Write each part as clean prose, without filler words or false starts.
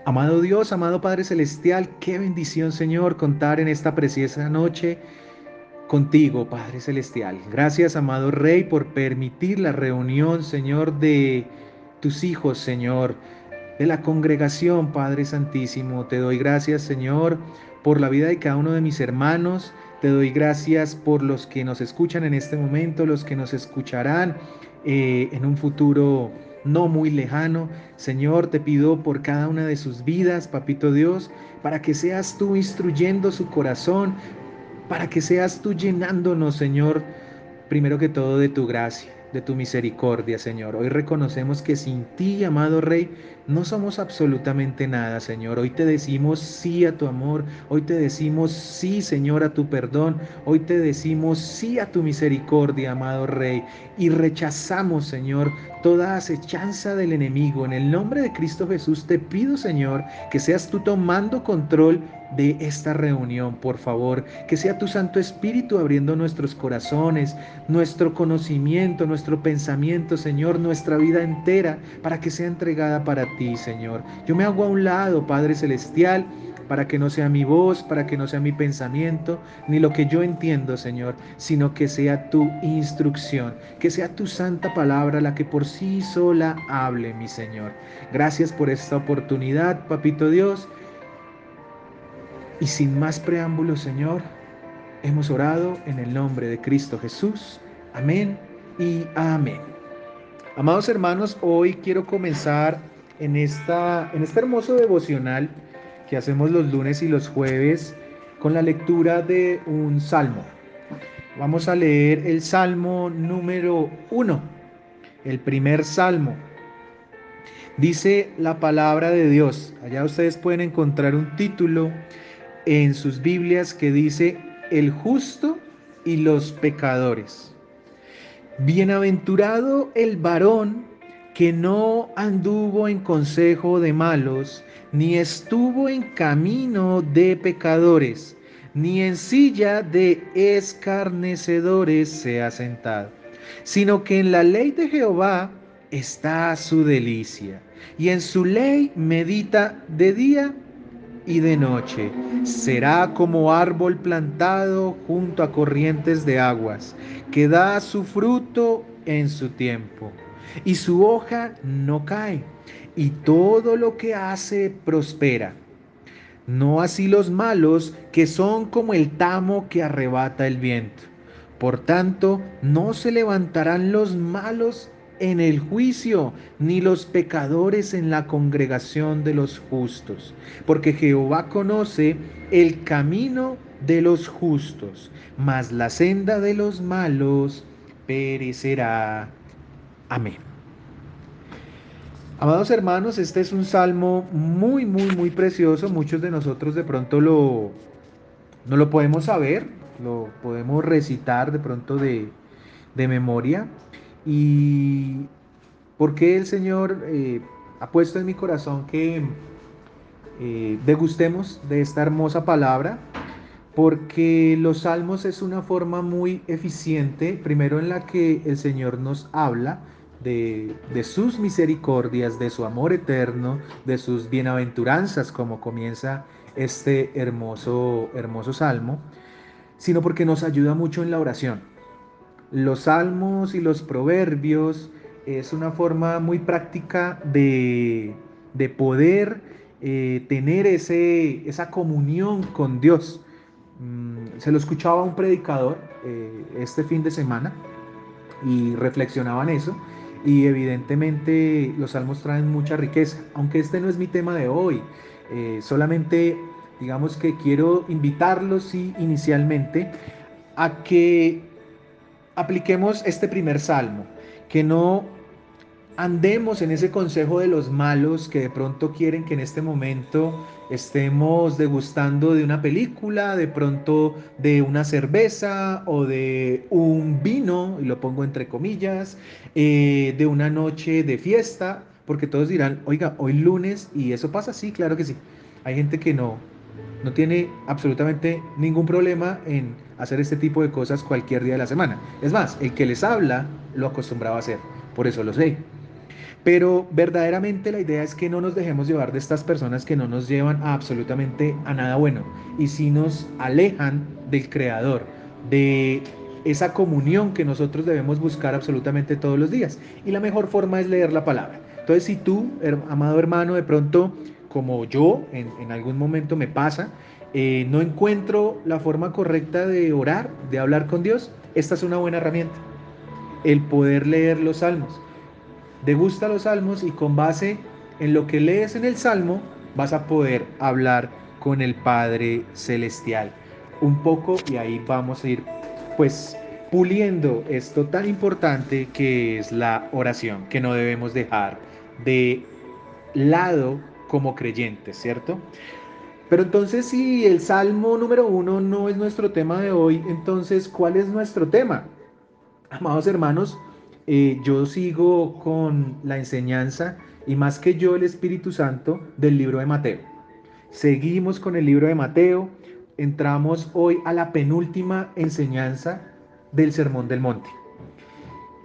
Amado Dios, amado Padre Celestial, qué bendición, Señor, contar en esta preciosa noche contigo, Padre Celestial. Gracias, amado Rey, por permitir la reunión, Señor, de tus hijos, Señor, de la congregación, Padre Santísimo. Te doy gracias, Señor, por la vida de cada uno de mis hermanos. Te doy gracias por los que nos escuchan en este momento, los que nos escucharán en un futuro no muy lejano. Señor, te pido por cada una de sus vidas, Papito Dios, para que seas tú instruyendo su corazón, para que seas tú llenándonos, Señor, primero que todo de tu gracia, de tu misericordia, Señor. Hoy reconocemos que sin ti, amado Rey, no somos absolutamente nada, Señor. Hoy te decimos sí a tu amor, hoy te decimos sí, Señor, a tu perdón, hoy te decimos sí a tu misericordia, amado Rey, y rechazamos, Señor, toda acechanza del enemigo. En el nombre de Cristo Jesús te pido, Señor, que seas tú tomando control de esta reunión, por favor, que sea tu Santo Espíritu abriendo nuestros corazones, nuestro conocimiento, nuestro pensamiento, Señor, nuestra vida entera, para que sea entregada para ti, Señor. Yo me hago a un lado, Padre Celestial, para que no sea mi voz, para que no sea mi pensamiento, ni lo que yo entiendo, Señor, sino que sea tu instrucción, que sea tu santa palabra la que por sí sola hable, mi Señor. Gracias por esta oportunidad, Papito Dios. Y sin más preámbulos, Señor, hemos orado en el nombre de Cristo Jesús. Amén y amén. Amados hermanos, hoy quiero comenzar en este hermoso devocional que hacemos los lunes y los jueves con la lectura de un salmo. Vamos a leer el salmo número 1, el primer salmo. Dice la palabra de Dios. Allá ustedes pueden encontrar un título en sus Biblias que dice el justo y los pecadores. Bienaventurado el varón que no anduvo en consejo de malos, ni estuvo en camino de pecadores, ni en silla de escarnecedores se ha sentado, sino que en la ley de Jehová está su delicia, y en su ley medita de día y de noche. Será como árbol plantado junto a corrientes de aguas, que da su fruto en su tiempo, y su hoja no cae, y todo lo que hace prospera. No así los malos, que son como el tamo que arrebata el viento. Por tanto, no se levantarán los malos en el juicio, ni los pecadores en la congregación de los justos, porque Jehová conoce el camino de los justos, mas la senda de los malos perecerá. Amén. Amados hermanos, este es un salmo muy precioso. Muchos de nosotros de pronto no lo podemos saber, lo podemos recitar de pronto de memoria. Y porque el Señor ha puesto en mi corazón que degustemos de esta hermosa palabra, porque los salmos es una forma muy eficiente, primero en la que el Señor nos habla de sus misericordias, de su amor eterno, de sus bienaventuranzas, como comienza este hermoso salmo, sino porque nos ayuda mucho en la oración. Los salmos y los proverbios es una forma muy práctica de poder tener esa comunión con Dios. Se lo escuchaba a un predicador este fin de semana y reflexionaba en eso. Y evidentemente los salmos traen mucha riqueza, aunque este no es mi tema de hoy. Solamente digamos que quiero invitarlos sí, inicialmente a que apliquemos este primer salmo, que no andemos en ese consejo de los malos que de pronto quieren que en este momento estemos degustando de una película, de pronto de una cerveza o de un vino, y lo pongo entre comillas, de una noche de fiesta, porque todos dirán, oiga, hoy lunes, y eso pasa, sí, claro que sí. Hay gente que no tiene absolutamente ningún problema en hacer este tipo de cosas cualquier día de la semana. Es más, el que les habla lo acostumbraba a hacer, por eso lo sé. Pero verdaderamente la idea es que no nos dejemos llevar de estas personas que no nos llevan a absolutamente a nada bueno y sí nos alejan del Creador, de esa comunión que nosotros debemos buscar absolutamente todos los días. Y la mejor forma es leer la palabra. Entonces, si tú, amado hermano, de pronto, como yo, en algún momento me pasa, no encuentro la forma correcta de orar, de hablar con Dios, esta es una buena herramienta, el poder leer los salmos. Degusta los salmos y con base en lo que lees en el salmo vas a poder hablar con el Padre Celestial un poco y ahí vamos a ir pues puliendo esto tan importante que es la oración, que no debemos dejar de lado como creyentes, ¿cierto? Pero entonces si el Salmo número 1 no es nuestro tema de hoy, entonces ¿cuál es nuestro tema? Amados hermanos, yo sigo con la enseñanza y más que yo el Espíritu Santo del libro de Mateo. Seguimos con el libro de Mateo, entramos hoy a la penúltima enseñanza del Sermón del Monte.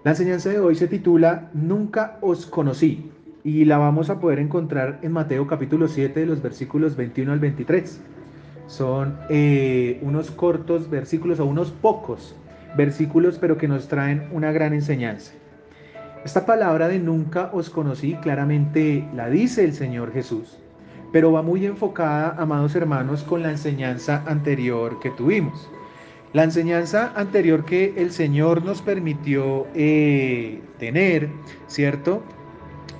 La enseñanza de hoy se titula Nunca os conocí y la vamos a poder encontrar en Mateo capítulo 7 de los versículos 21 al 23. Son unos cortos versículos o unos pocos versículos, pero que nos traen una gran enseñanza. Esta palabra de nunca os conocí claramente la dice el Señor Jesús, pero va muy enfocada, amados hermanos, con la enseñanza anterior que tuvimos. La enseñanza anterior que el Señor nos permitió tener, ¿cierto?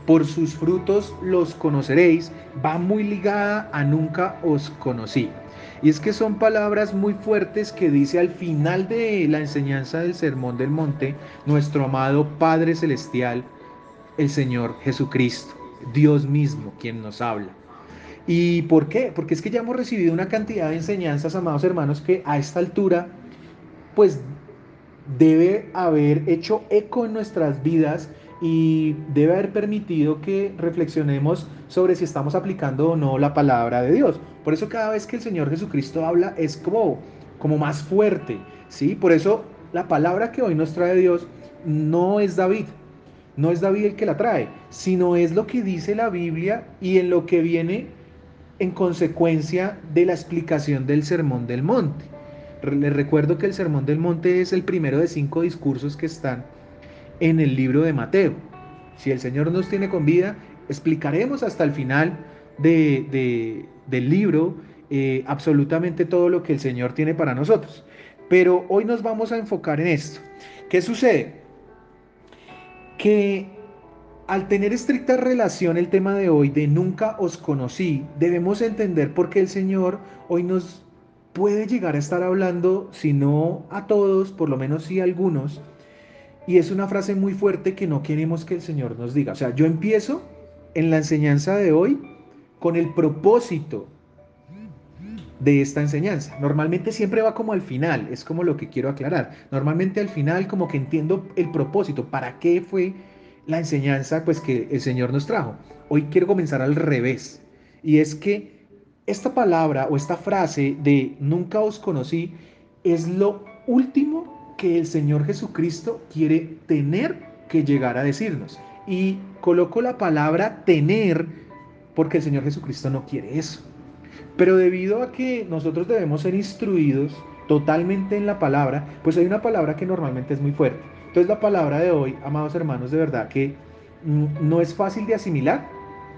Por sus frutos los conoceréis, va muy ligada a nunca os conocí. Y es que son palabras muy fuertes que dice al final de la enseñanza del Sermón del Monte nuestro amado Padre Celestial, el Señor Jesucristo, Dios mismo quien nos habla. ¿Y por qué? Porque es que ya hemos recibido una cantidad de enseñanzas, amados hermanos, que a esta altura pues debe haber hecho eco en nuestras vidas y debe haber permitido que reflexionemos sobre si estamos aplicando o no la palabra de Dios. Por eso cada vez que el Señor Jesucristo habla es como más fuerte, ¿sí? Por eso la palabra que hoy nos trae Dios no es David, no es David el que la trae, sino es lo que dice la Biblia y en lo que viene en consecuencia de la explicación del Sermón del Monte. Les recuerdo que el Sermón del Monte es el primero de 5 discursos que están en el libro de Mateo. Si el Señor nos tiene con vida, explicaremos hasta el final del libro absolutamente todo lo que el Señor tiene para nosotros. Pero hoy nos vamos a enfocar en esto. ¿Qué sucede? Que al tener estricta relación el tema de hoy de nunca os conocí, debemos entender por qué el Señor hoy nos puede llegar a estar hablando, si no a todos, por lo menos sí a algunos, y es una frase muy fuerte que no queremos que el Señor nos diga. O sea, yo empiezo en la enseñanza de hoy con el propósito de esta enseñanza. Normalmente siempre va como al final, es como lo que quiero aclarar. Normalmente al final como que entiendo el propósito, para qué fue la enseñanza pues que el Señor nos trajo. Hoy quiero comenzar al revés. Y es que esta palabra o esta frase de nunca os conocí es lo último que el Señor Jesucristo quiere tener que llegar a decirnos. Y coloco la palabra tener porque el Señor Jesucristo no quiere eso. Pero debido a que nosotros debemos ser instruidos totalmente en la palabra, pues hay una palabra que normalmente es muy fuerte. Entonces la palabra de hoy, amados hermanos, de verdad que no es fácil de asimilar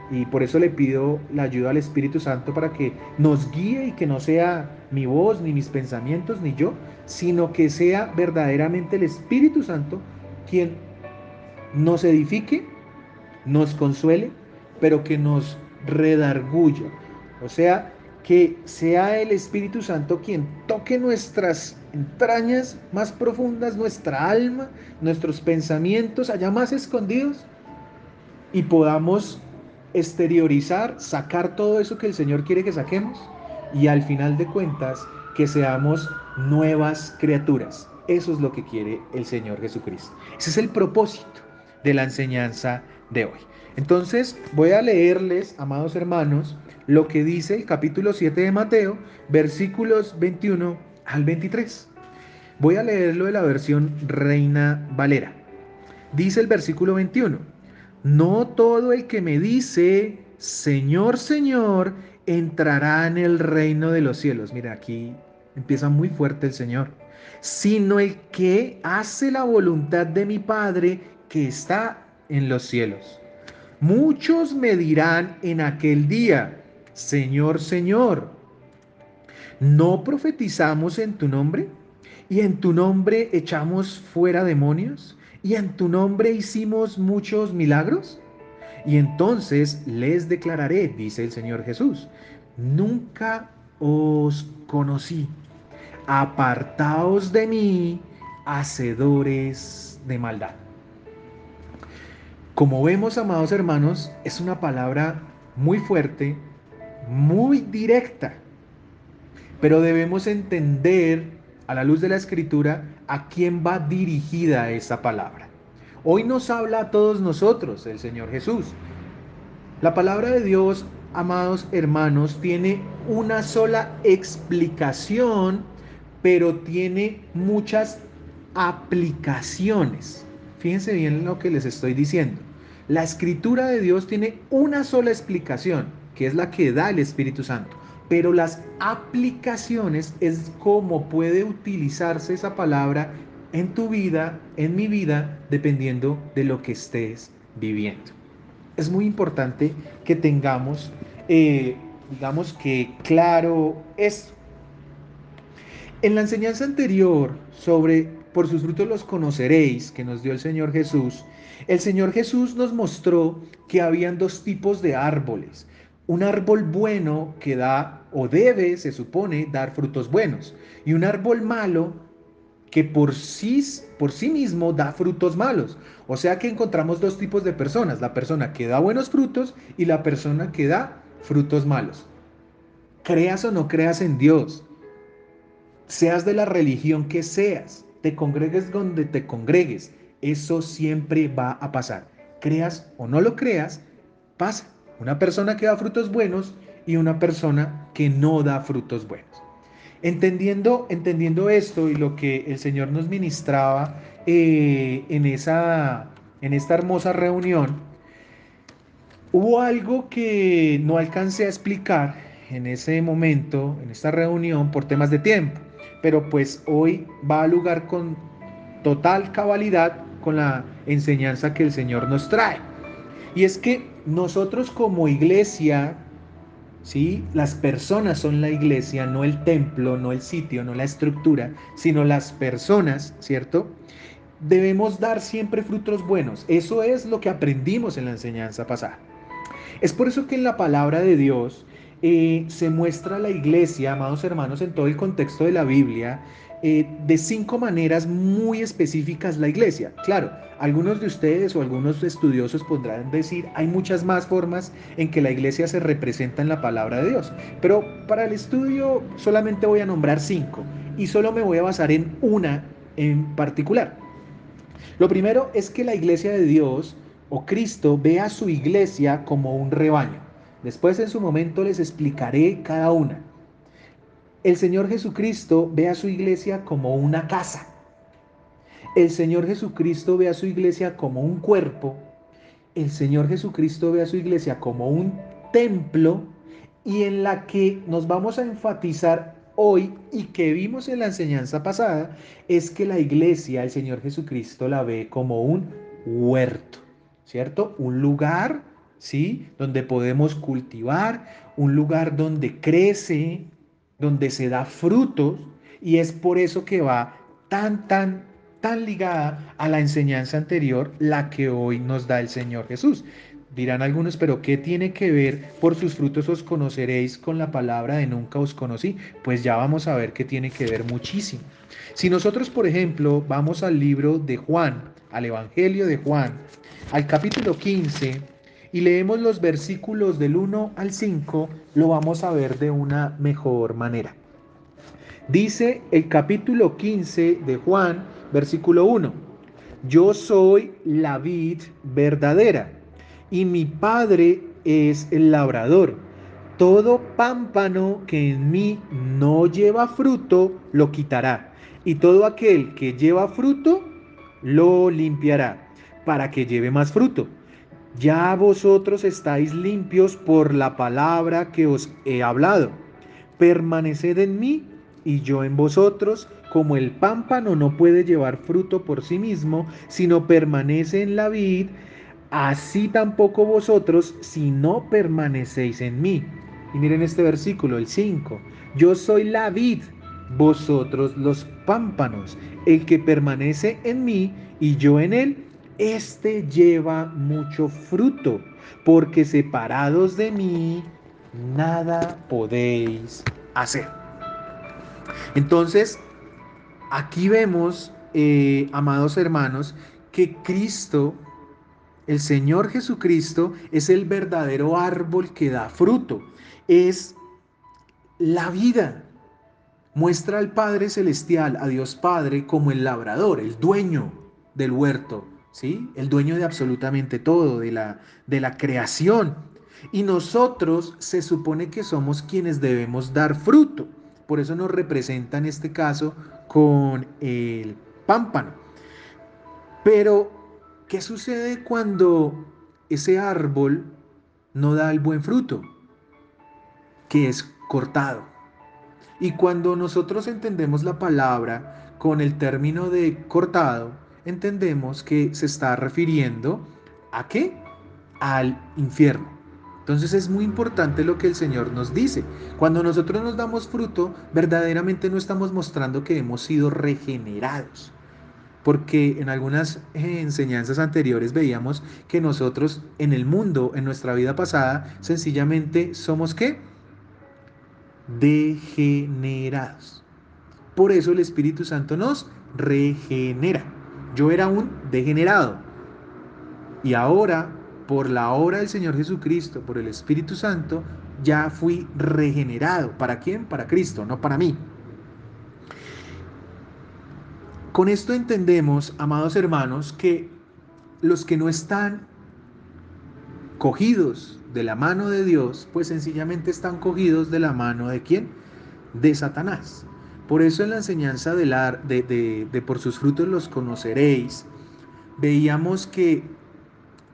y por eso le pido la ayuda al Espíritu Santo para que nos guíe y que no sea mi voz, ni mis pensamientos, ni yo, sino que sea verdaderamente el Espíritu Santo quien nos edifique, nos consuele, pero que nos redarguya. O sea, que sea el Espíritu Santo quien toque nuestras entrañas más profundas, nuestra alma, nuestros pensamientos allá más escondidos y podamos exteriorizar, sacar todo eso que el Señor quiere que saquemos y al final de cuentas que seamos nuevas criaturas. Eso es lo que quiere el Señor Jesucristo. Ese es el propósito de la enseñanza de hoy. Entonces voy a leerles, amados hermanos, lo que dice el capítulo 7 de Mateo, versículos 21 al 23. Voy a leerlo de la versión Reina Valera. Dice el versículo 21. No todo el que me dice, Señor, Señor, entrará en el reino de los cielos. Mira, aquí empieza muy fuerte el Señor. Sino el que hace la voluntad de mi Padre que está en los cielos. Muchos me dirán en aquel día, Señor, Señor, ¿no profetizamos en tu nombre? ¿Y en tu nombre echamos fuera demonios? ¿Y en tu nombre hicimos muchos milagros? Y entonces les declararé, dice el Señor Jesús, nunca os conocí. Apartaos de mí, hacedores de maldad. Como vemos, amados hermanos, es una palabra muy fuerte, muy directa, pero debemos entender a la luz de la escritura a quién va dirigida esa palabra. Hoy nos habla a todos nosotros el Señor Jesús. La palabra de Dios, amados hermanos, tiene una sola explicación, pero tiene muchas aplicaciones. Fíjense bien lo que les estoy diciendo. La escritura de Dios tiene una sola explicación, que es la que da el Espíritu Santo. Pero las aplicaciones es cómo puede utilizarse esa palabra en tu vida, en mi vida, dependiendo de lo que estés viviendo. Es muy importante que tengamos, digamos que claro esto. En la enseñanza anterior sobre por sus frutos los conoceréis, que nos dio el Señor Jesús nos mostró que habían dos tipos de árboles. Un árbol bueno que da o debe, se supone, dar frutos buenos. Y un árbol malo que por sí mismo da frutos malos. O sea que encontramos dos tipos de personas, la persona que da buenos frutos y la persona que da frutos malos. Creas o no creas en Dios, seas de la religión que seas, te congregues donde te congregues, eso siempre va a pasar. Creas o no lo creas, pasa. Una persona que da frutos buenos y una persona que no da frutos buenos. Entendiendo esto y lo que el Señor nos ministraba en esta hermosa reunión, hubo algo que no alcancé a explicar en ese momento, en esta reunión, por temas de tiempo, pero pues hoy va a lugar con total cabalidad con la enseñanza que el Señor nos trae. Y es que nosotros como iglesia, ¿sí? Las personas son la iglesia, no el templo, no el sitio, no la estructura, sino las personas, ¿cierto? Debemos dar siempre frutos buenos. Eso es lo que aprendimos en la enseñanza pasada. Es por eso que en la palabra de Dios se muestra la iglesia, amados hermanos, en todo el contexto de la Biblia, de 5 maneras muy específicas la iglesia. Claro, algunos de ustedes o algunos estudiosos podrán decir, hay muchas más formas en que la iglesia se representa en la palabra de Dios, pero para el estudio solamente voy a nombrar 5 y solo me voy a basar en una en particular. Lo primero es que la iglesia de Dios o Cristo ve a su iglesia como un rebaño. Después en su momento les explicaré cada una. El Señor Jesucristo ve a su iglesia como una casa. El Señor Jesucristo ve a su iglesia como un cuerpo. El Señor Jesucristo ve a su iglesia como un templo y en la que nos vamos a enfatizar hoy y que vimos en la enseñanza pasada es que la iglesia, el Señor Jesucristo la ve como un huerto, ¿cierto? Un lugar, ¿sí? Donde podemos cultivar, un lugar donde crece, donde se da frutos y es por eso que va tan ligada a la enseñanza anterior, la que hoy nos da el Señor Jesús. Dirán algunos, pero ¿qué tiene que ver por sus frutos os conoceréis con la palabra de nunca os conocí? Pues ya vamos a ver que tiene que ver muchísimo. Si nosotros, por ejemplo, vamos al libro de Juan, al Evangelio de Juan, al capítulo 15, y leemos los versículos del 1 al 5, lo vamos a ver de una mejor manera. Dice el capítulo 15 de Juan, versículo 1. Yo soy la vid verdadera y mi padre es el labrador. Todo pámpano que en mí no lleva fruto, lo quitará. Y todo aquel que lleva fruto, lo limpiará, para que lleve más fruto. Ya vosotros estáis limpios por la palabra que os he hablado. Permaneced en mí y yo en vosotros, como el pámpano no puede llevar fruto por sí mismo, sino permanece en la vid, así tampoco vosotros si no permanecéis en mí. Y miren este versículo, el 5. Yo soy la vid, vosotros los pámpanos. El que permanece en mí y yo en él, este lleva mucho fruto, porque separados de mí, nada podéis hacer. Entonces, aquí vemos, amados hermanos, que Cristo, el Señor Jesucristo, es el verdadero árbol que da fruto. Es la vida. Muestra al Padre Celestial, a Dios Padre, como el labrador, el dueño del huerto, ¿sí? El dueño de absolutamente todo, de la creación. Y nosotros se supone que somos quienes debemos dar fruto. Por eso nos representa en este caso con el pámpano. Pero, ¿qué sucede cuando ese árbol no da el buen fruto? Que es cortado. Y cuando nosotros entendemos la palabra con el término de cortado, entendemos que se está refiriendo ¿a qué? Al infierno. Entonces es muy importante lo que el Señor nos dice. Cuando nosotros nos damos fruto, verdaderamente no estamos mostrando que hemos sido regenerados. Porque en algunas enseñanzas anteriores veíamos que nosotros en el mundo, en nuestra vida pasada, sencillamente somos ¿qué? Degenerados. Por eso el Espíritu Santo nos regenera. Yo era un degenerado y ahora, por la obra del Señor Jesucristo, por el Espíritu Santo, ya fui regenerado. ¿Para quién? Para Cristo, no para mí. Con esto entendemos, amados hermanos, que los que no están cogidos de la mano de Dios, pues sencillamente están cogidos de la mano de quién? De Satanás. Por eso en la enseñanza de por sus frutos los conoceréis, veíamos que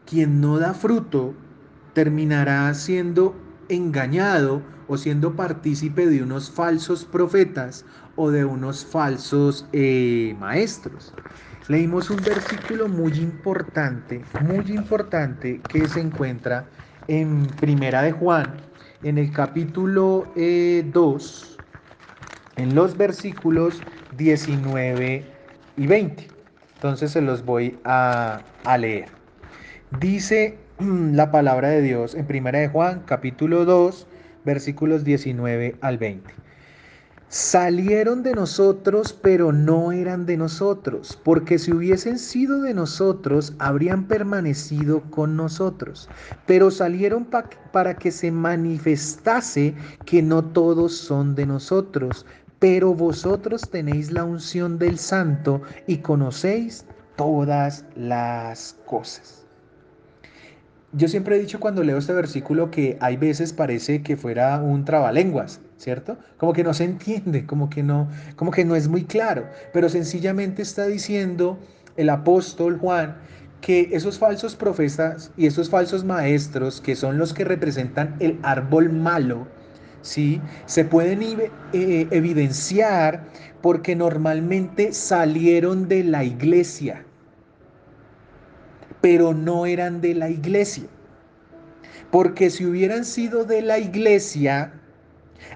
quien no da fruto terminará siendo engañado o siendo partícipe de unos falsos profetas o de unos falsos maestros. Leímos un versículo muy importante que se encuentra en Primera de Juan, en el capítulo 2, en los versículos 19 y 20. Entonces se los voy a leer. Dice la palabra de Dios en Primera de Juan, capítulo 2, versículos 19 al 20. Salieron de nosotros, pero no eran de nosotros, porque si hubiesen sido de nosotros, habrían permanecido con nosotros. Pero salieron para que se manifestase que no todos son de nosotros, pero vosotros tenéis la unción del Santo y conocéis todas las cosas. Yo siempre he dicho cuando leo este versículo que hay veces parece que fuera un trabalenguas, ¿cierto? Como que no se entiende, como que no es muy claro, pero sencillamente está diciendo el apóstol Juan que esos falsos profetas y esos falsos maestros, que son los que representan el árbol malo, ¿sí? Se pueden evidenciar porque normalmente salieron de la iglesia, pero no eran de la iglesia. Porque si hubieran sido de la iglesia,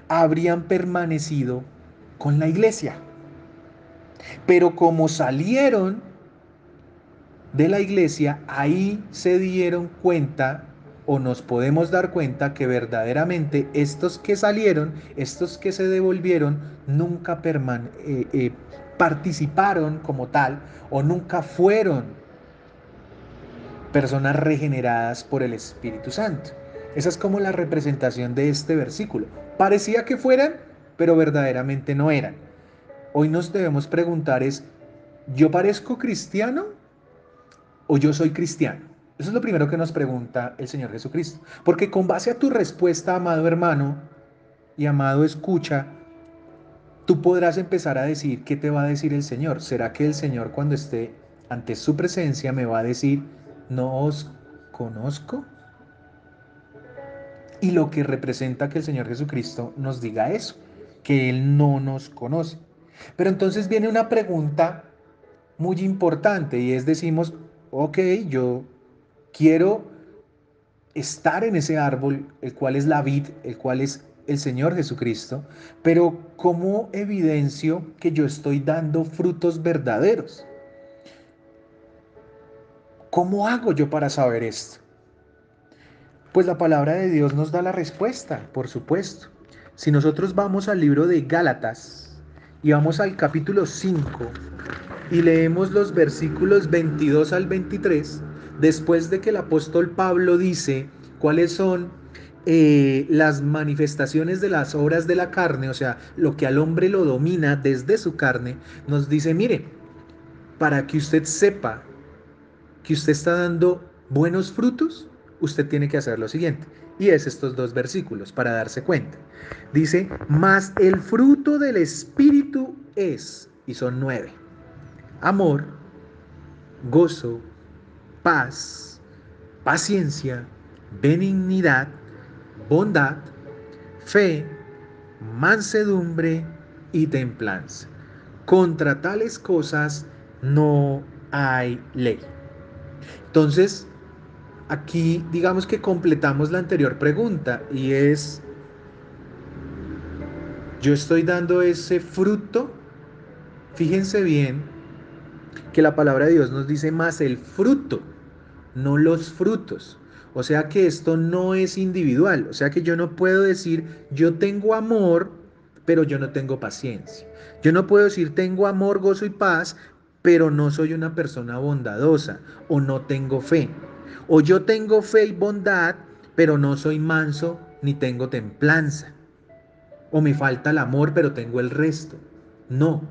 habrían permanecido con la iglesia. Pero como salieron de la iglesia, ahí se dieron cuenta o nos podemos dar cuenta que verdaderamente estos que salieron, estos que se devolvieron, nunca participaron como tal o nunca fueron personas regeneradas por el Espíritu Santo. Esa es como la representación de este versículo. Parecía que fueran, pero verdaderamente no eran. Hoy nos debemos preguntar es, ¿yo parezco cristiano o yo soy cristiano? Eso es lo primero que nos pregunta el Señor Jesucristo. Porque con base a tu respuesta, amado hermano y amado escucha, tú podrás empezar a decir qué te va a decir el Señor. ¿Será que el Señor cuando esté ante su presencia me va a decir, no os conozco? Y lo que representa que el Señor Jesucristo nos diga eso, que Él no nos conoce. Pero entonces viene una pregunta muy importante y es decimos, ok, yo quiero estar en ese árbol, el cual es la vid, el cual es el Señor Jesucristo, pero ¿cómo evidencio que yo estoy dando frutos verdaderos? ¿Cómo hago yo para saber esto? Pues la palabra de Dios nos da la respuesta, por supuesto. Si nosotros vamos al libro de Gálatas y vamos al capítulo 5 y leemos los versículos 22 al 23, después de que el apóstol Pablo dice cuáles son las manifestaciones de las obras de la carne, o sea, lo que al hombre lo domina desde su carne, nos dice, mire, para que usted sepa que usted está dando buenos frutos, usted tiene que hacer lo siguiente. Y es estos dos versículos para darse cuenta. Dice, mas el fruto del Espíritu es, y son 9, amor, gozo, paz, paciencia, benignidad, bondad, fe, mansedumbre y templanza. Contra tales cosas no hay ley. Entonces, aquí digamos que completamos la anterior pregunta y es, yo estoy dando ese fruto. Fíjense bien que la palabra de Dios nos dice más el fruto, no los frutos. O sea que esto no es individual. O sea que yo no puedo decir yo tengo amor, pero yo no tengo paciencia. Yo no puedo decir tengo amor, gozo y paz, pero no soy una persona bondadosa o no tengo fe. O yo tengo fe y bondad, pero no soy manso ni tengo templanza. O me falta el amor, pero tengo el resto. No,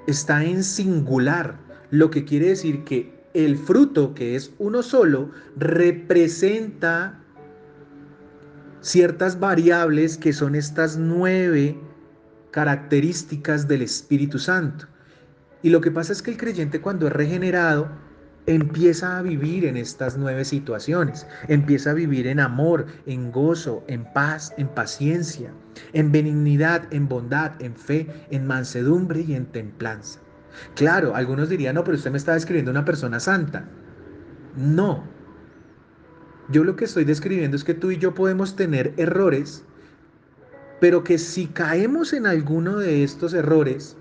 está en singular, lo que quiere decir que el fruto, que es uno solo, representa ciertas variables que son estas 9 características del Espíritu Santo. Y lo que pasa es que el creyente cuando es regenerado empieza a vivir en estas 9 situaciones, empieza a vivir en amor, en gozo, en paz, en paciencia, en benignidad, en bondad, en fe, en mansedumbre y en templanza. Claro, algunos dirían, no, pero usted me está describiendo una persona santa. No, yo lo que estoy describiendo es que tú y yo podemos tener errores, pero que si caemos en alguno de estos errores,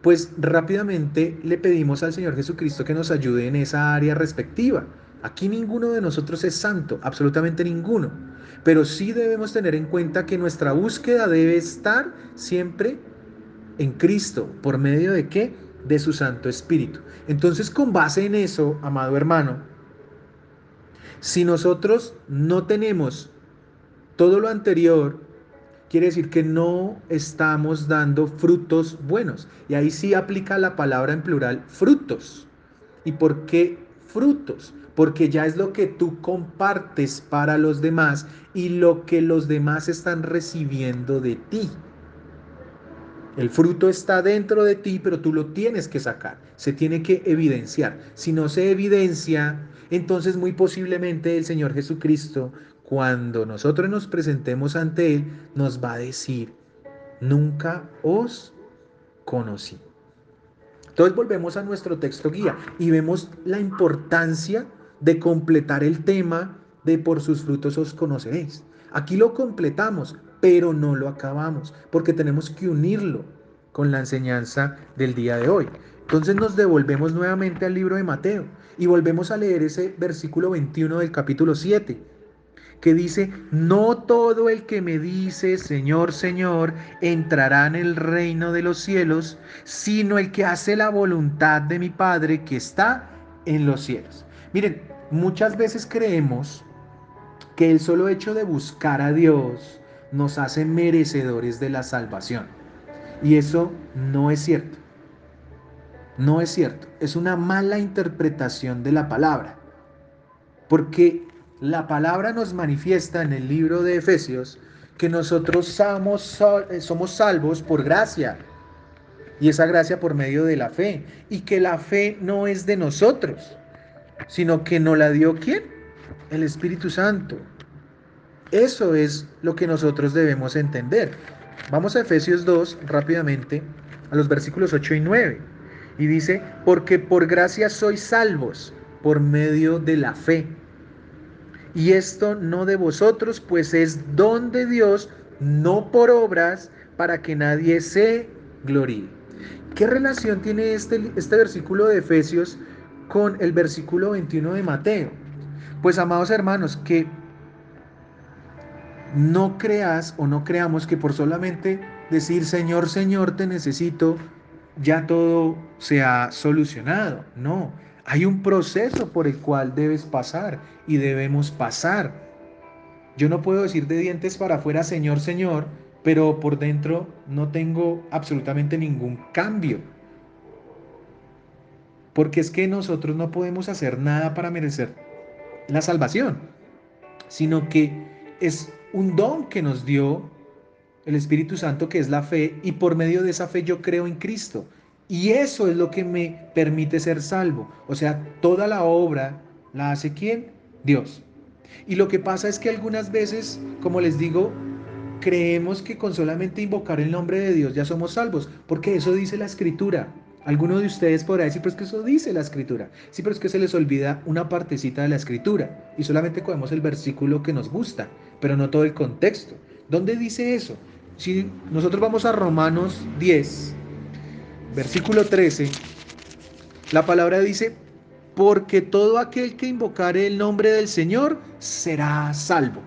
pues rápidamente le pedimos al Señor Jesucristo que nos ayude en esa área respectiva. Aquí ninguno de nosotros es santo, absolutamente ninguno. Pero sí debemos tener en cuenta que nuestra búsqueda debe estar siempre en Cristo. ¿Por medio de qué? De su Santo Espíritu. Entonces, con base en eso, amado hermano, si nosotros no tenemos todo lo anterior, quiere decir que no estamos dando frutos buenos. Y ahí sí aplica la palabra en plural, frutos. ¿Y por qué frutos? Porque ya es lo que tú compartes para los demás y lo que los demás están recibiendo de ti. El fruto está dentro de ti, pero tú lo tienes que sacar. Se tiene que evidenciar. Si no se evidencia, entonces muy posiblemente el Señor Jesucristo, cuando nosotros nos presentemos ante Él, nos va a decir, nunca os conocí. Entonces volvemos a nuestro texto guía y vemos la importancia de completar el tema de por sus frutos os conoceréis. Aquí lo completamos, pero no lo acabamos, porque tenemos que unirlo con la enseñanza del día de hoy. Entonces nos devolvemos nuevamente al libro de Mateo y volvemos a leer ese versículo 21 del capítulo 7 que dice, no todo el que me dice, Señor, Señor, entrará en el reino de los cielos, sino el que hace la voluntad de mi Padre que está en los cielos. Miren, muchas veces creemos que el solo hecho de buscar a Dios nos hace merecedores de la salvación. Y eso no es cierto. No es cierto. Es una mala interpretación de la palabra. Porque la palabra nos manifiesta en el libro de Efesios que nosotros somos salvos por gracia. Y esa gracia por medio de la fe. Y que la fe no es de nosotros. sino que nos la dio ¿quién? El Espíritu Santo. Eso es lo que nosotros debemos entender. Vamos a Efesios 2 rápidamente, a los versículos 8 y 9. Y dice, porque por gracia sois salvos por medio de la fe. Y esto no de vosotros, pues es don de Dios, no por obras, para que nadie se gloríe. ¿Qué relación tiene este versículo de Efesios con el versículo 21 de Mateo? Pues amados hermanos, que no creas o no creamos que por solamente decir Señor, Señor, te necesito, ya todo se ha solucionado. No, hay un proceso por el cual debes pasar y debemos pasar. Yo no puedo decir de dientes para afuera Señor, Señor, pero por dentro no tengo absolutamente ningún cambio. Porque es que nosotros no podemos hacer nada para merecer la salvación, sino que es un don que nos dio el Espíritu Santo, que es la fe, y por medio de esa fe yo creo en Cristo. Y eso es lo que me permite ser salvo. O sea, toda la obra la hace ¿quién? Dios. Y lo que pasa es que algunas veces, como les digo, creemos que con solamente invocar el nombre de Dios ya somos salvos, porque eso dice la Escritura. Alguno de ustedes podrá decir, pero es que eso dice la Escritura. Sí, pero es que se les olvida una partecita de la Escritura y solamente cogemos el versículo que nos gusta, pero no todo el contexto. ¿Dónde dice eso? Si nosotros vamos a Romanos 10, versículo 13, la palabra dice, porque todo aquel que invocare el nombre del Señor será salvo.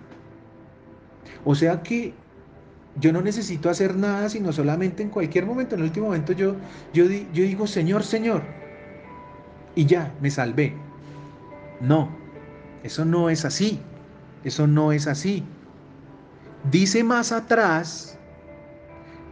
O sea que yo no necesito hacer nada, sino solamente en cualquier momento, en el último momento yo digo, Señor, Señor, y ya, me salvé. No, eso no es así. Eso no es así. Dice más atrás,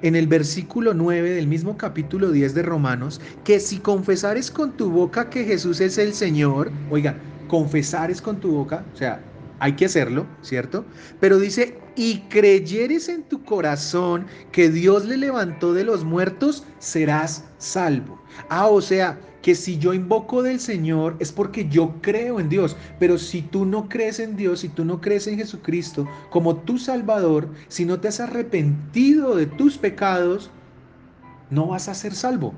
en el versículo 9 del mismo capítulo 10 de Romanos, que si confesares con tu boca que Jesús es el Señor, oiga, confesares con tu boca, o sea, hay que hacerlo, ¿cierto? Pero dice, y creyeres en tu corazón que Dios le levantó de los muertos, serás salvo. Ah, o sea, que si yo invoco del Señor es porque yo creo en Dios, pero si tú no crees en Dios, si tú no crees en Jesucristo como tu Salvador, si no te has arrepentido de tus pecados, no vas a ser salvo.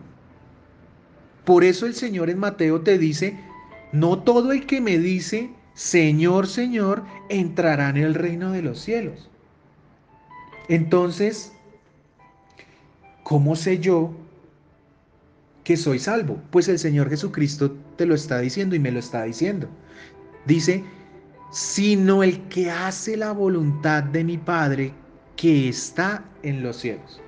Por eso el Señor en Mateo te dice, no todo el que me dice, Señor, Señor, entrará en el reino de los cielos. Entonces, ¿cómo sé yo que soy salvo? Pues el Señor Jesucristo te lo está diciendo y me lo está diciendo. Dice, sino el que hace la voluntad de mi Padre que está en los cielos.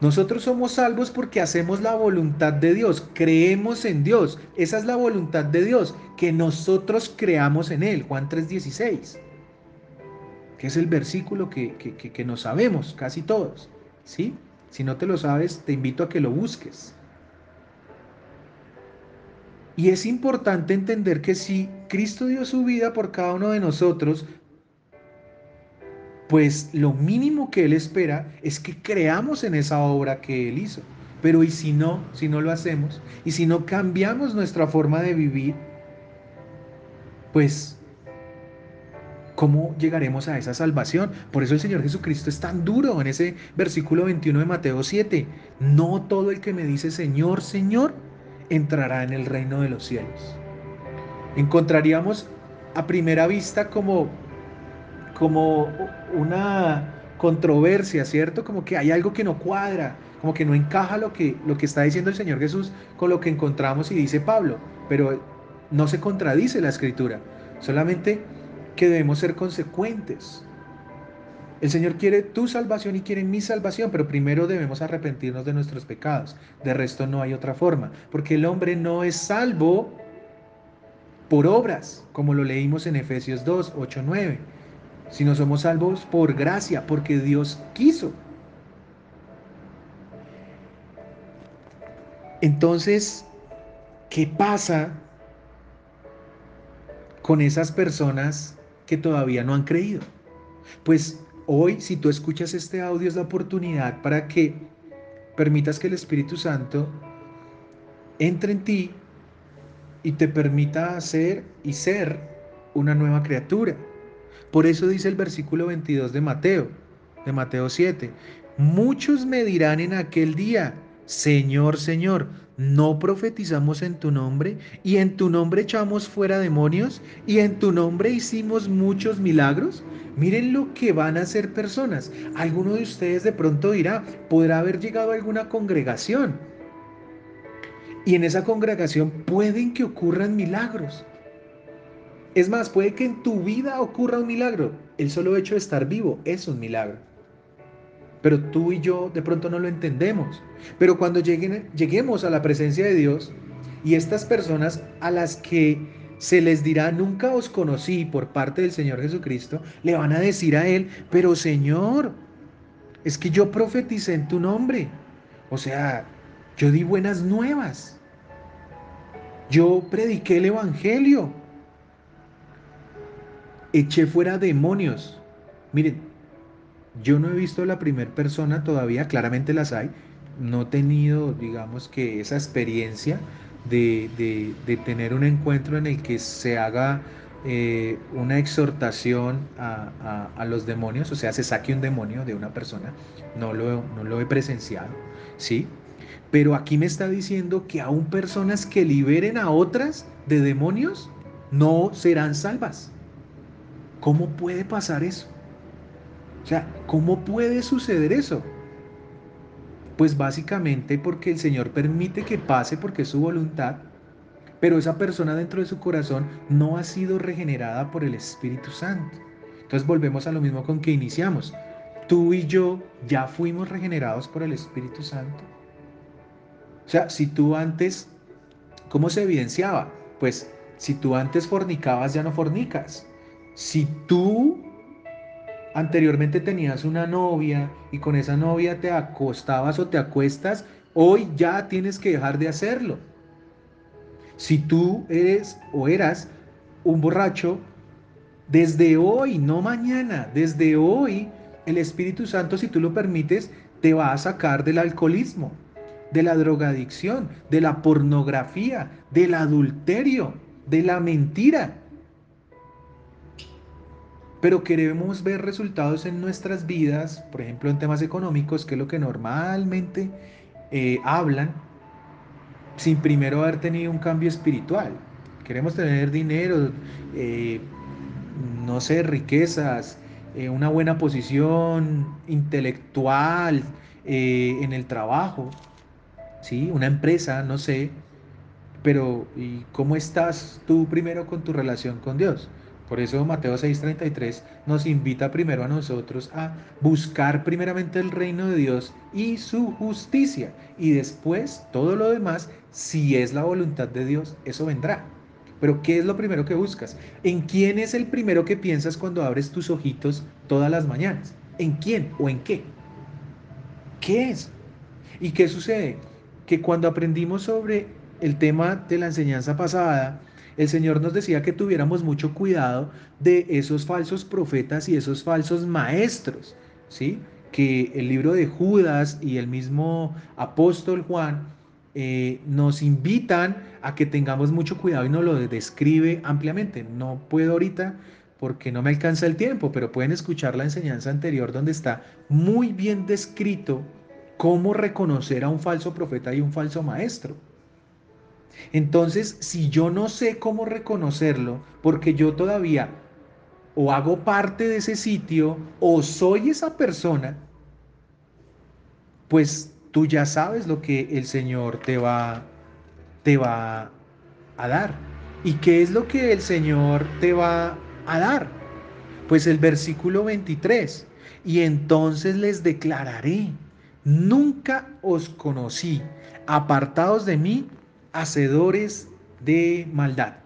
Nosotros somos salvos porque hacemos la voluntad de Dios, creemos en Dios. Esa es la voluntad de Dios, que nosotros creamos en Él. Juan 3:16, que es el versículo que no sabemos casi todos. ¿Sí? Si no te lo sabes, te invito a que lo busques. Y es importante entender que si Cristo dio su vida por cada uno de nosotros, pues lo mínimo que Él espera es que creamos en esa obra que Él hizo. Pero ¿y si no lo hacemos? ¿Y si no cambiamos nuestra forma de vivir? Pues, ¿cómo llegaremos a esa salvación? Por eso el Señor Jesucristo es tan duro en ese versículo 21 de Mateo 7. No todo el que me dice Señor, Señor, entrará en el reino de los cielos. Encontraríamos a primera vista como una controversia, ¿cierto? Como que hay algo que no cuadra, como que no encaja lo que está diciendo el Señor Jesús con lo que encontramos y dice Pablo, pero no se contradice la escritura, solamente que debemos ser consecuentes. El Señor quiere tu salvación y quiere mi salvación, pero primero debemos arrepentirnos de nuestros pecados. De resto no hay otra forma, porque el hombre no es salvo por obras, como lo leímos en Efesios 2, 8, 9, sino somos salvos por gracia, porque Dios quiso. Entonces, ¿qué pasa con esas personas que todavía no han creído? Pues hoy, si tú escuchas este audio, es la oportunidad para que permitas que el Espíritu Santo entre en ti y te permita hacer y ser una nueva criatura. Por eso dice el versículo 22 de Mateo 7, muchos me dirán en aquel día, Señor, Señor, ¿no profetizamos en tu nombre? Y en tu nombre echamos fuera demonios, y en tu nombre hicimos muchos milagros. Miren lo que van a hacer personas. Alguno de ustedes de pronto dirá, podrá haber llegado a alguna congregación, y en esa congregación pueden que ocurran milagros. Es más, puede que en tu vida ocurra un milagro. El solo hecho de estar vivo es un milagro. Pero tú y yo de pronto no lo entendemos. Pero cuando lleguemos a la presencia de Dios y estas personas a las que se les dirá nunca os conocí por parte del Señor Jesucristo, le van a decir a Él, pero Señor, es que yo profeticé en tu nombre. O sea, yo di buenas nuevas. Yo prediqué el Evangelio. Eché fuera demonios. Miren, yo no he visto la primera persona todavía, claramente las hay. No he tenido, digamos que esa experiencia de tener un encuentro en el que se haga una exhortación a los demonios, o sea, se saque un demonio de una persona. No lo he presenciado, ¿sí? Pero aquí me está diciendo que aún personas que liberen a otras de demonios no serán salvas. ¿Cómo puede pasar eso? O sea, ¿cómo puede suceder eso? Pues básicamente porque el Señor permite que pase porque es su voluntad, pero esa persona dentro de su corazón no ha sido regenerada por el Espíritu Santo. Entonces volvemos a lo mismo con que iniciamos. Tú y yo ya fuimos regenerados por el Espíritu Santo. O sea, si tú antes, ¿cómo se evidenciaba? Pues si tú antes fornicabas, ya no fornicas. Si tú anteriormente tenías una novia y con esa novia te acostabas o te acuestas, hoy ya tienes que dejar de hacerlo. Si tú eres o eras un borracho, desde hoy, no mañana, desde hoy, el Espíritu Santo, si tú lo permites, te va a sacar del alcoholismo, de la drogadicción, de la pornografía, del adulterio, de la mentira. Pero queremos ver resultados en nuestras vidas, por ejemplo, en temas económicos, que es lo que normalmente hablan, sin primero haber tenido un cambio espiritual. Queremos tener dinero, eh, no sé, riquezas, una buena posición intelectual en el trabajo, ¿sí? Una empresa, no sé, pero ¿y cómo estás tú primero con tu relación con Dios? Por eso Mateo 6:33 nos invita primero a nosotros a buscar primeramente el reino de Dios y su justicia. Y después todo lo demás, si es la voluntad de Dios, eso vendrá. Pero ¿qué es lo primero que buscas? ¿En quién es el primero que piensas cuando abres tus ojitos todas las mañanas? ¿En quién o en qué? ¿Qué es? ¿Y qué sucede? Que cuando aprendimos sobre el tema de la enseñanza pasada, el Señor nos decía que tuviéramos mucho cuidado de esos falsos profetas y esos falsos maestros, ¿sí? Que el libro de Judas y el mismo apóstol Juan nos invitan a que tengamos mucho cuidado y nos lo describe ampliamente. No puedo ahorita porque no me alcanza el tiempo, pero pueden escuchar la enseñanza anterior donde está muy bien descrito cómo reconocer a un falso profeta y un falso maestro. Entonces, si yo no sé cómo reconocerlo, porque yo todavía o hago parte de ese sitio o soy esa persona, pues tú ya sabes lo que el Señor te va a dar. ¿Y qué es lo que el Señor te va a dar? Pues el versículo 23, y entonces les declararé, nunca os conocí, apartados de mí, hacedores de maldad.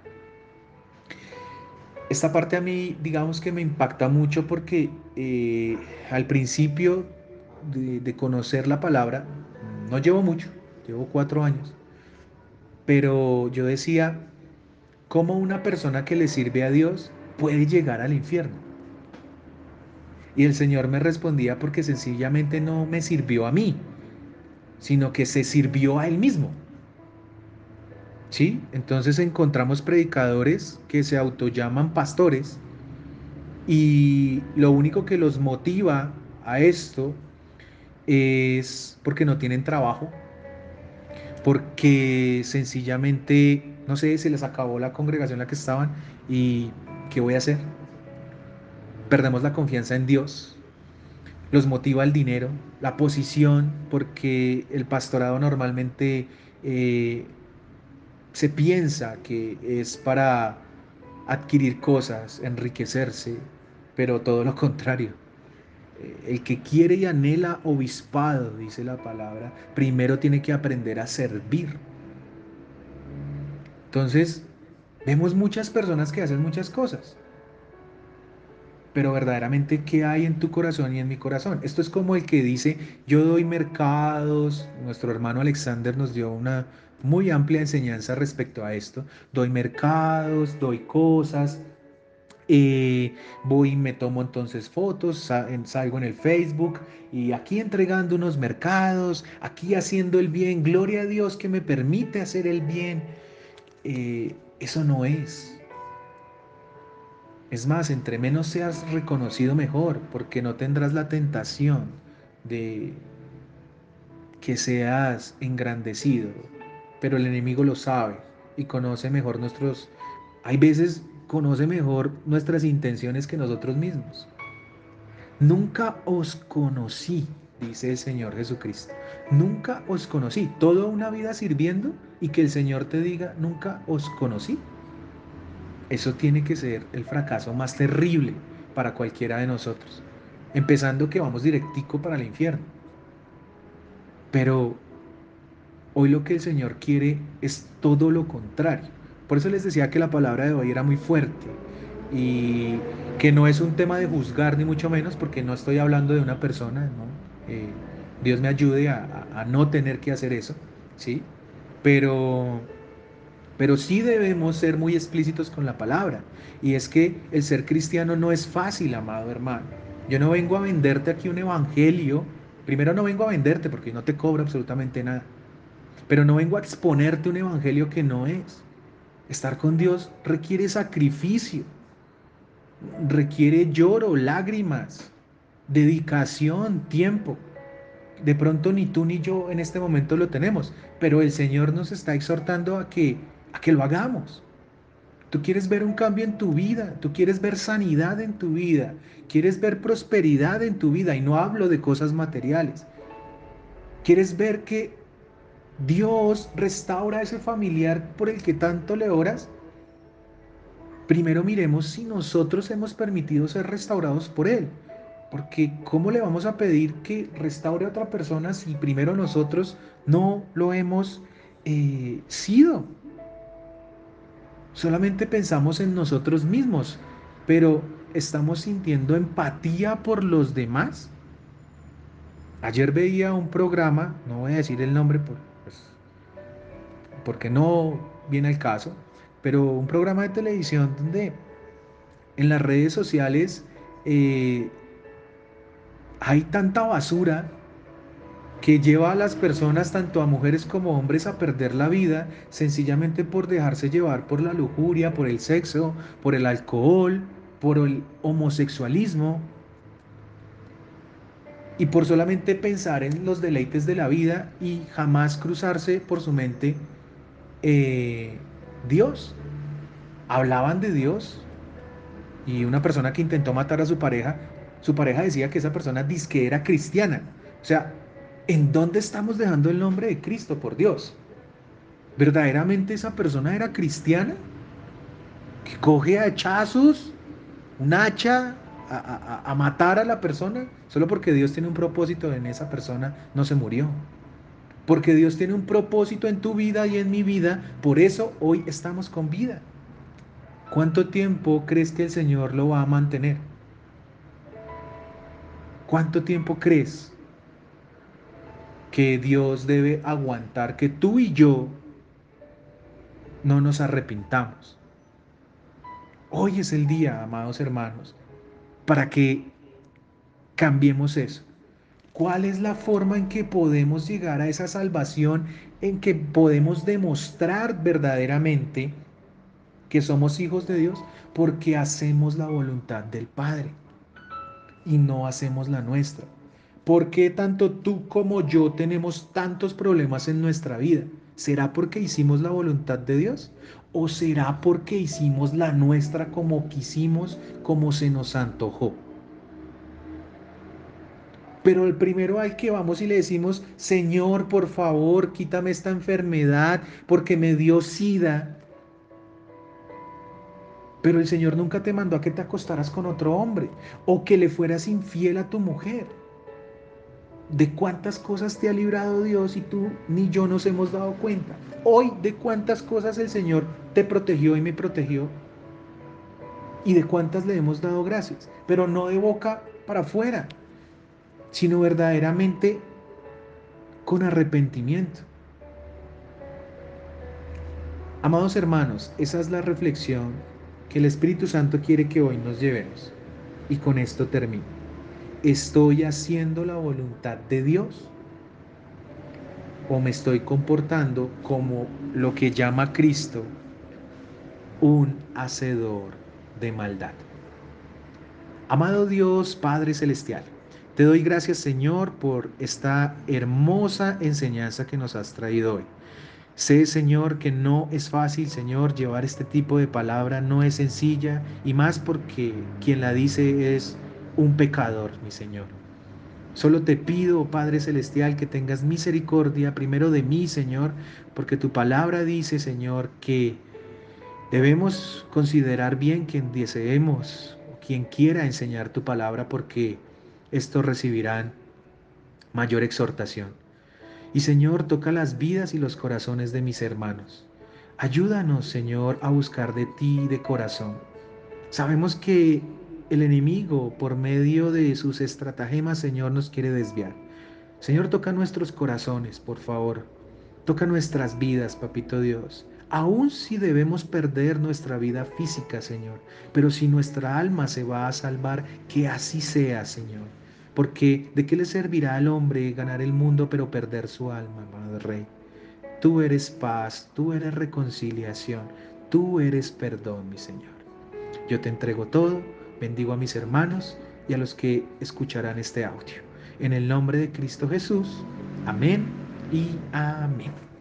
Esta parte a mí, digamos que me impacta mucho porque al principio de conocer la palabra, no llevo mucho, llevo 4 años, pero yo decía, ¿cómo una persona que le sirve a Dios puede llegar al infierno? Y el Señor me respondía porque sencillamente no me sirvió a mí, sino que se sirvió a Él mismo. ¿sí? Entonces encontramos predicadores que se autollaman pastores y lo único que los motiva a esto es porque no tienen trabajo, porque sencillamente, no sé, se les acabó la congregación en la que estaban y ¿qué voy a hacer? Perdemos la confianza en Dios, los motiva el dinero, la posición, porque el pastorado normalmente eh, se piensa que es para adquirir cosas, enriquecerse, pero todo lo contrario. El que quiere y anhela obispado, dice la palabra, primero tiene que aprender a servir. Entonces, vemos muchas personas que hacen muchas cosas, pero verdaderamente, ¿qué hay en tu corazón y en mi corazón? Esto es como el que dice, yo doy mercados. Nuestro hermano Alexander nos dio una muy amplia enseñanza respecto a esto. Doy mercados, doy cosas, voy y me tomo entonces fotos, salgo en el Facebook y aquí entregando unos mercados, aquí haciendo el bien, gloria a Dios que me permite hacer el bien. Eso no es. Es más, entre menos seas reconocido mejor, porque no tendrás la tentación de que seas engrandecido. Pero el enemigo lo sabe y conoce mejor hay veces conoce mejor nuestras intenciones que nosotros mismos. Nunca os conocí, dice el Señor Jesucristo. Nunca os conocí. Toda una vida sirviendo y que el Señor te diga, nunca os conocí. Eso tiene que ser el fracaso más terrible para cualquiera de nosotros. Empezando que vamos directico para el infierno. Pero hoy lo que el Señor quiere es todo lo contrario. Por eso les decía que la palabra de hoy era muy fuerte y que no es un tema de juzgar ni mucho menos, porque no estoy hablando de una persona, ¿no? Dios me ayude a no tener que hacer eso, ¿sí? Pero, pero sí debemos ser muy explícitos con la palabra. Y es que el ser cristiano no es fácil, amado hermano. Yo no vengo a venderte aquí un evangelio. Primero no vengo a venderte porque no te cobro absolutamente nada. Pero no vengo a exponerte un evangelio que no es. Estar con Dios requiere sacrificio, requiere lloro, lágrimas, dedicación, tiempo. De pronto ni tú ni yo en este momento lo tenemos, pero el Señor nos está exhortando a que lo hagamos. Tú quieres ver un cambio en tu vida, tú quieres ver sanidad en tu vida, quieres ver prosperidad en tu vida, y no hablo de cosas materiales. Quieres ver que Dios restaura ese familiar por el que tanto le oras. Primero miremos si nosotros hemos permitido ser restaurados por Él. Porque ¿cómo le vamos a pedir que restaure a otra persona si primero nosotros no lo hemos sido? Solamente pensamos en nosotros mismos, pero ¿estamos sintiendo empatía por los demás? Ayer veía un programa, no voy a decir el nombre pues, porque no viene al caso, pero un programa de televisión donde en las redes sociales eh, hay tanta basura que lleva a las personas, tanto a mujeres como hombres, a perder la vida sencillamente por dejarse llevar por la lujuria, por el sexo, por el alcohol, por el homosexualismo y por solamente pensar en los deleites de la vida y jamás cruzarse por su mente eh, Dios. Hablaban de Dios y una persona que intentó matar a su pareja decía que esa persona dizque era cristiana. O sea, ¿en dónde estamos dejando el nombre de Cristo, por Dios? ¿Verdaderamente esa persona era cristiana? ¿Que coge a hachazos, un hacha, a matar a la persona? Solo porque Dios tiene un propósito en esa persona, no se murió. Porque Dios tiene un propósito en tu vida y en mi vida, por eso hoy estamos con vida. ¿Cuánto tiempo crees que el Señor lo va a mantener? ¿Cuánto tiempo crees que Dios debe aguantar que tú y yo no nos arrepintamos? Hoy es el día, amados hermanos, para que cambiemos eso. ¿Cuál es la forma en que podemos llegar a esa salvación en que podemos demostrar verdaderamente que somos hijos de Dios porque hacemos la voluntad del Padre y no hacemos la nuestra. ¿Por qué tanto tú como yo tenemos tantos problemas en nuestra vida? ¿Será porque hicimos la voluntad de Dios? ¿O será porque hicimos la nuestra como quisimos, como se nos antojó? Pero el primero al que vamos y le decimos, Señor, por favor, quítame esta enfermedad porque me dio sida. Pero el Señor nunca te mandó a que te acostaras con otro hombre o que le fueras infiel a tu mujer. ¿De cuántas cosas te ha librado Dios y tú ni yo nos hemos dado cuenta? Hoy, ¿de cuántas cosas el Señor te protegió y me protegió? ¿Y de cuántas le hemos dado gracias? Pero no de boca para afuera, sino verdaderamente con arrepentimiento. Amados hermanos, esa es la reflexión que el Espíritu Santo quiere que hoy nos llevemos. Y con esto termino. ¿Estoy haciendo la voluntad de Dios o me estoy comportando como lo que llama Cristo un hacedor de maldad? Amado Dios, Padre Celestial, te doy gracias, Señor, por esta hermosa enseñanza que nos has traído hoy. Sé, Señor, que no es fácil, Señor, llevar este tipo de palabra, no es sencilla, y más porque quien la dice es un pecador, mi Señor. Solo te pido, Padre Celestial, que tengas misericordia primero de mí, Señor, porque tu palabra dice, Señor, que debemos considerar bien quien deseemos o quien quiera enseñar tu palabra, porque estos recibirán mayor exhortación. Y Señor, toca las vidas y los corazones de mis hermanos. Ayúdanos, Señor, a buscar de ti de corazón. Sabemos que el enemigo, por medio de sus estratagemas, Señor, nos quiere desviar. Señor, toca nuestros corazones, por favor. Toca nuestras vidas, Papito Dios. Aun si debemos perder nuestra vida física, Señor, pero si nuestra alma se va a salvar, que así sea, Señor. Porque ¿de qué le servirá al hombre ganar el mundo pero perder su alma, amado Rey? Tú eres paz, tú eres reconciliación, tú eres perdón, mi Señor. Yo te entrego todo, bendigo a mis hermanos y a los que escucharán este audio. En el nombre de Cristo Jesús, amén y amén.